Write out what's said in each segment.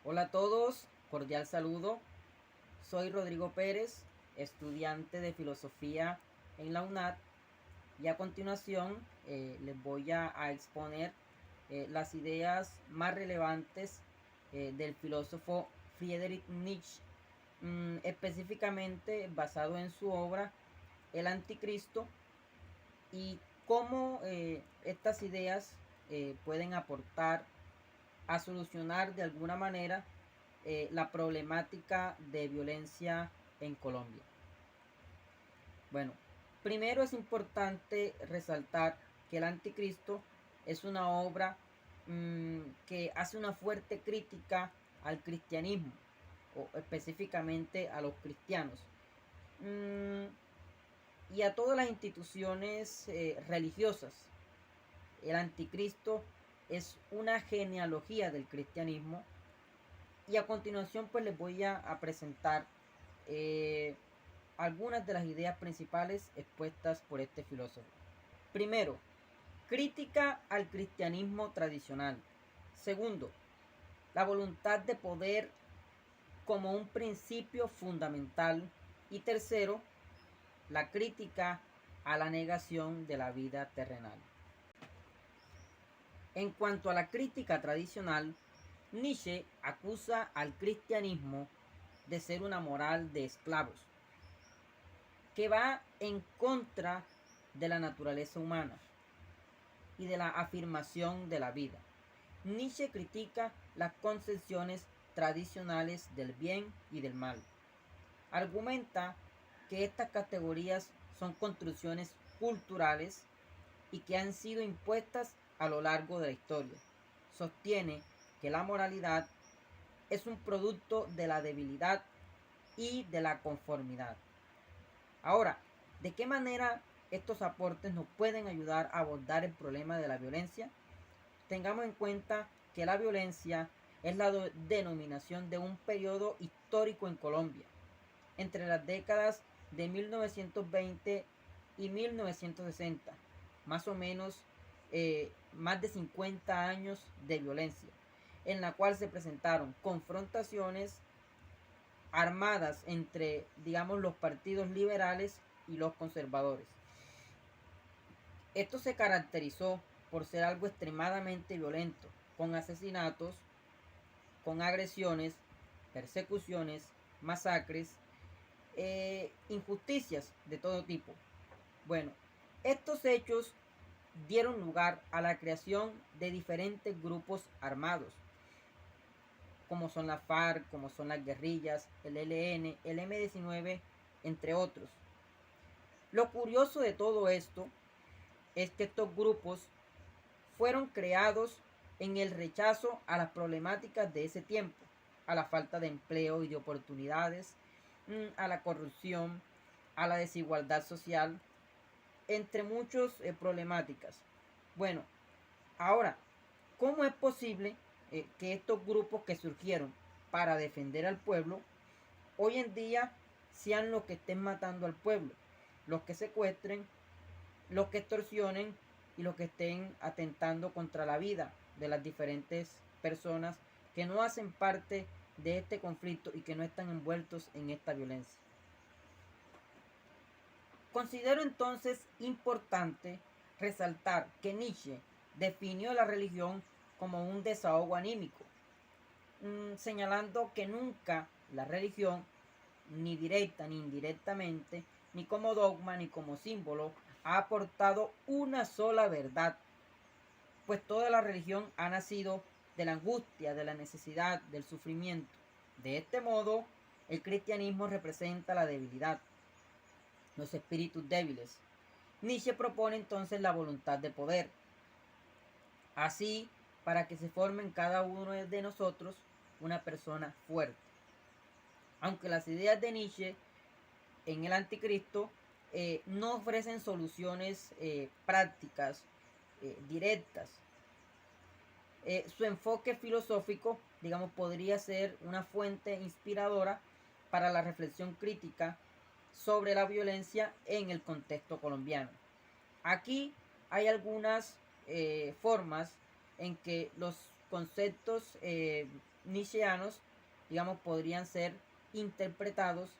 Hola a todos, cordial saludo. Soy Rodrigo Pérez, estudiante de filosofía en la UNAD, y a continuación les voy a exponer las ideas más relevantes del filósofo Friedrich Nietzsche, específicamente basado en su obra El Anticristo, y cómo estas ideas pueden aportar a solucionar de alguna manera la problemática de violencia en Colombia. Bueno, primero es importante resaltar que el Anticristo es una obra que hace una fuerte crítica al cristianismo, o específicamente a los cristianos, mmm, y a todas las instituciones religiosas. El Anticristo es una genealogía del cristianismo, y a continuación pues les voy a presentar eh, algunas de las ideas principales expuestas por este filósofo. Primero, crítica al cristianismo tradicional. Segundo, la voluntad de poder como un principio fundamental. Y tercero, la crítica a la negación de la vida terrenal. En cuanto a la crítica tradicional, Nietzsche acusa al cristianismo de ser una moral de esclavos, que va en contra de la naturaleza humana y de la afirmación de la vida. Nietzsche critica las concepciones tradicionales del bien y del mal. Argumenta que estas categorías son construcciones culturales y que han sido impuestas a lo largo de la historia. Sostiene que la moralidad es un producto de la debilidad y de la conformidad. Ahora, ¿de qué manera estos aportes nos pueden ayudar a abordar el problema de la violencia? Tengamos en cuenta que la violencia es la denominación de un periodo histórico en Colombia, entre las décadas de 1920 y 1960, más o menos más de 50 años de violencia, en la cual se presentaron confrontaciones armadas entre, digamos, los partidos liberales y los conservadores. Esto se caracterizó por ser algo extremadamente violento, con asesinatos, con agresiones, persecuciones, masacres, injusticias de todo tipo. Bueno, estos hechos dieron lugar a la creación de diferentes grupos armados, como son las FARC, como son las guerrillas, el ELN, el M-19, entre otros. Lo curioso de todo esto es que estos grupos fueron creados en el rechazo a las problemáticas de ese tiempo, a la falta de empleo y de oportunidades, a la corrupción, a la desigualdad social, entre muchas problemáticas. Bueno, ahora, ¿cómo es posible que estos grupos que surgieron para defender al pueblo, hoy en día sean los que estén matando al pueblo, los que secuestren, los que extorsionen y los que estén atentando contra la vida de las diferentes personas que no hacen parte de este conflicto y que no están envueltos en esta violencia? Considero entonces importante resaltar que Nietzsche definió la religión como un desahogo anímico, señalando que nunca la religión, ni directa ni indirectamente, ni como dogma ni como símbolo, ha aportado una sola verdad, pues toda la religión ha nacido de la angustia, de la necesidad, del sufrimiento. De este modo, el cristianismo representa la debilidad, los espíritus débiles. Nietzsche propone entonces la voluntad de poder, así para que se forme en cada uno de nosotros una persona fuerte. Aunque las ideas de Nietzsche en el Anticristo no ofrecen soluciones prácticas, directas, su enfoque filosófico, digamos, podría ser una fuente inspiradora para la reflexión crítica sobre la violencia en el contexto colombiano. Aquí hay algunas formas en que los conceptos nietzscheanos, digamos, podrían ser interpretados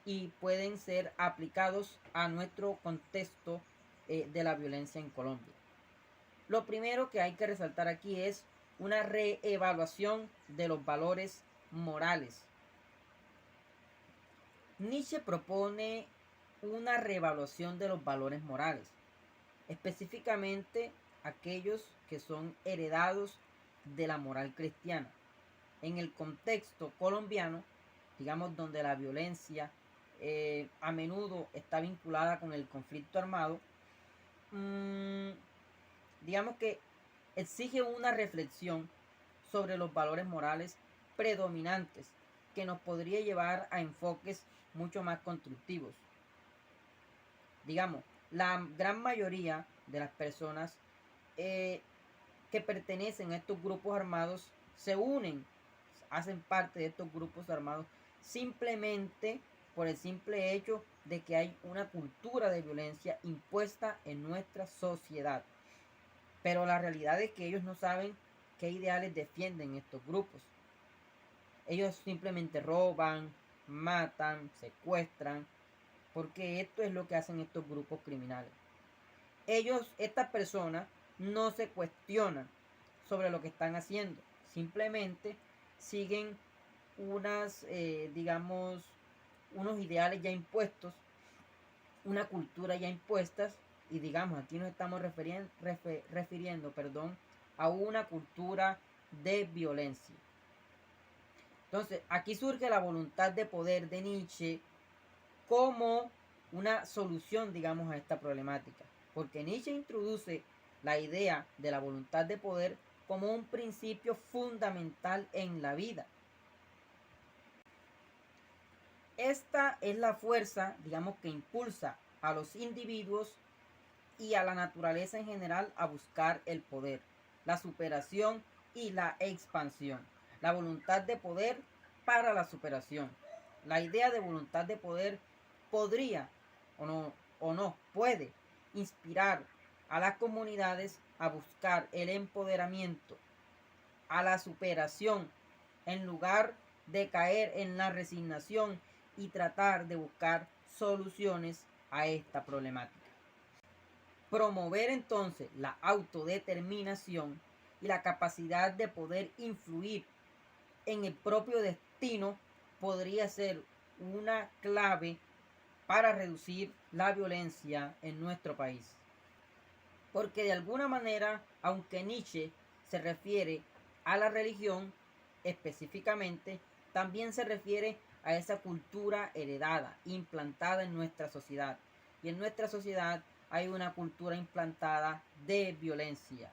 y pueden ser aplicados a nuestro contexto de la violencia en Colombia. Lo primero que hay que resaltar aquí es una reevaluación de los valores morales. Nietzsche propone una reevaluación de los valores morales, específicamente aquellos que son heredados de la moral cristiana. En el contexto colombiano, digamos, donde la violencia a menudo está vinculada con el conflicto armado, digamos que exige una reflexión sobre los valores morales predominantes que nos podría llevar a enfoques mucho más constructivos. Digamos, la gran mayoría de las personas que pertenecen a estos grupos armados se unen, hacen parte de estos grupos armados simplemente por el simple hecho de que hay una cultura de violencia impuesta en nuestra sociedad. Pero la realidad es que ellos no saben qué ideales defienden estos grupos. Ellos simplemente roban, matan, secuestran, porque esto es lo que hacen estos grupos criminales. Estas personas, no se cuestionan sobre lo que están haciendo, simplemente siguen unos ideales ya impuestos, una cultura ya impuestas, y digamos, aquí nos estamos refiriendo, a una cultura de violencia. Entonces, aquí surge la voluntad de poder de Nietzsche como una solución, digamos, a esta problemática. Porque Nietzsche introduce la idea de la voluntad de poder como un principio fundamental en la vida. Esta es la fuerza, digamos, que impulsa a los individuos y a la naturaleza en general a buscar el poder, la superación y la expansión. La voluntad de poder para la superación. La idea de voluntad de poder podría o no puede inspirar a las comunidades a buscar el empoderamiento, a la superación, en lugar de caer en la resignación y tratar de buscar soluciones a esta problemática. Promover entonces la autodeterminación y la capacidad de poder influir en el propio destino podría ser una clave para reducir la violencia en nuestro país. Porque de alguna manera, aunque Nietzsche se refiere a la religión específicamente, también se refiere a esa cultura heredada, implantada en nuestra sociedad. Y en nuestra sociedad hay una cultura implantada de violencia,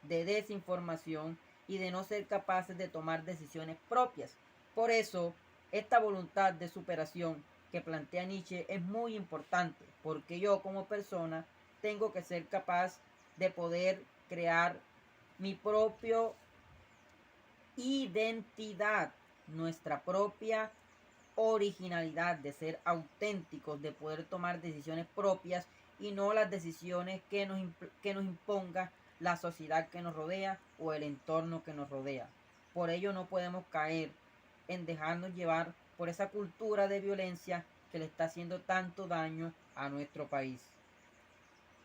de desinformación y de no ser capaces de tomar decisiones propias. Por eso, esta voluntad de superación que plantea Nietzsche es muy importante, porque yo como persona tengo que ser capaz de poder crear mi propia identidad, nuestra propia originalidad, de ser auténticos, de poder tomar decisiones propias y no las decisiones que nos imponga la sociedad que nos rodea o el entorno que nos rodea. Por ello no podemos caer en dejarnos llevar por esa cultura de violencia que le está haciendo tanto daño a nuestro país.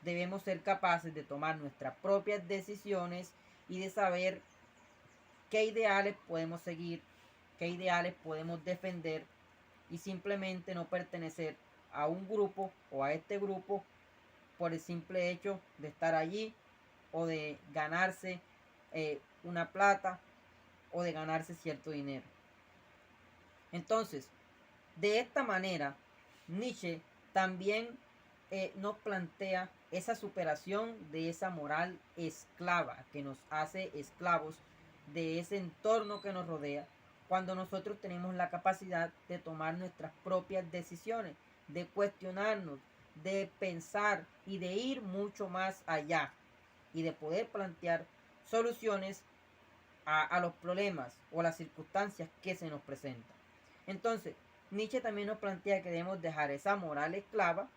Debemos ser capaces de tomar nuestras propias decisiones y de saber qué ideales podemos seguir, qué ideales podemos defender y simplemente no pertenecer a un grupo o a este grupo por el simple hecho de estar allí o de ganarse una plata o de ganarse cierto dinero. Entonces, de esta manera, Nietzsche también nos plantea esa superación de esa moral esclava que nos hace esclavos de ese entorno que nos rodea, cuando nosotros tenemos la capacidad de tomar nuestras propias decisiones, de cuestionarnos, de pensar y de ir mucho más allá y de poder plantear soluciones a los problemas o las circunstancias que se nos presentan. Entonces, Nietzsche también nos plantea que debemos dejar esa moral esclava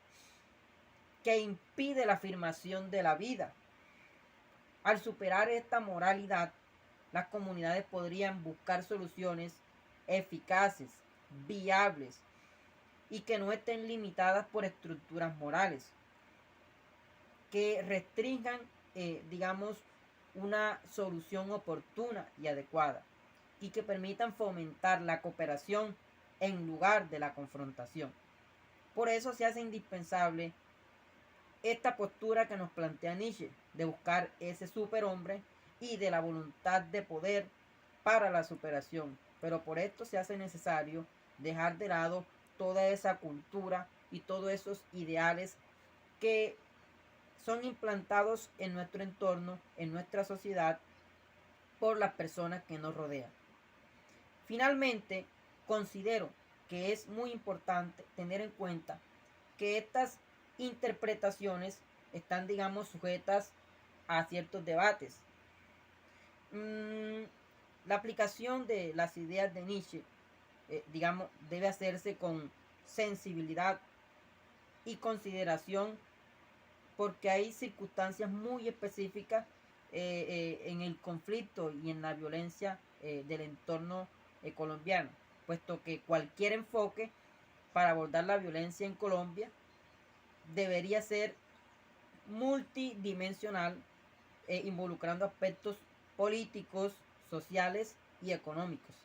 que impide la afirmación de la vida. Al superar esta moralidad, las comunidades podrían buscar soluciones eficaces, viables y que no estén limitadas por estructuras morales, que restrinjan, digamos, una solución oportuna y adecuada y que permitan fomentar la cooperación en lugar de la confrontación. Por eso se hace indispensable esta postura que nos plantea Nietzsche, de buscar ese superhombre y de la voluntad de poder para la superación. Pero por esto se hace necesario dejar de lado toda esa cultura y todos esos ideales que son implantados en nuestro entorno, en nuestra sociedad, por las personas que nos rodean. Finalmente, considero que es muy importante tener en cuenta que estas interpretaciones están, digamos, sujetas a ciertos debates. La aplicación de las ideas de Nietzsche, digamos, debe hacerse con sensibilidad y consideración porque hay circunstancias muy específicas en el conflicto y en la violencia del entorno colombiano, puesto que cualquier enfoque para abordar la violencia en Colombia debería ser multidimensional, involucrando aspectos políticos, sociales y económicos.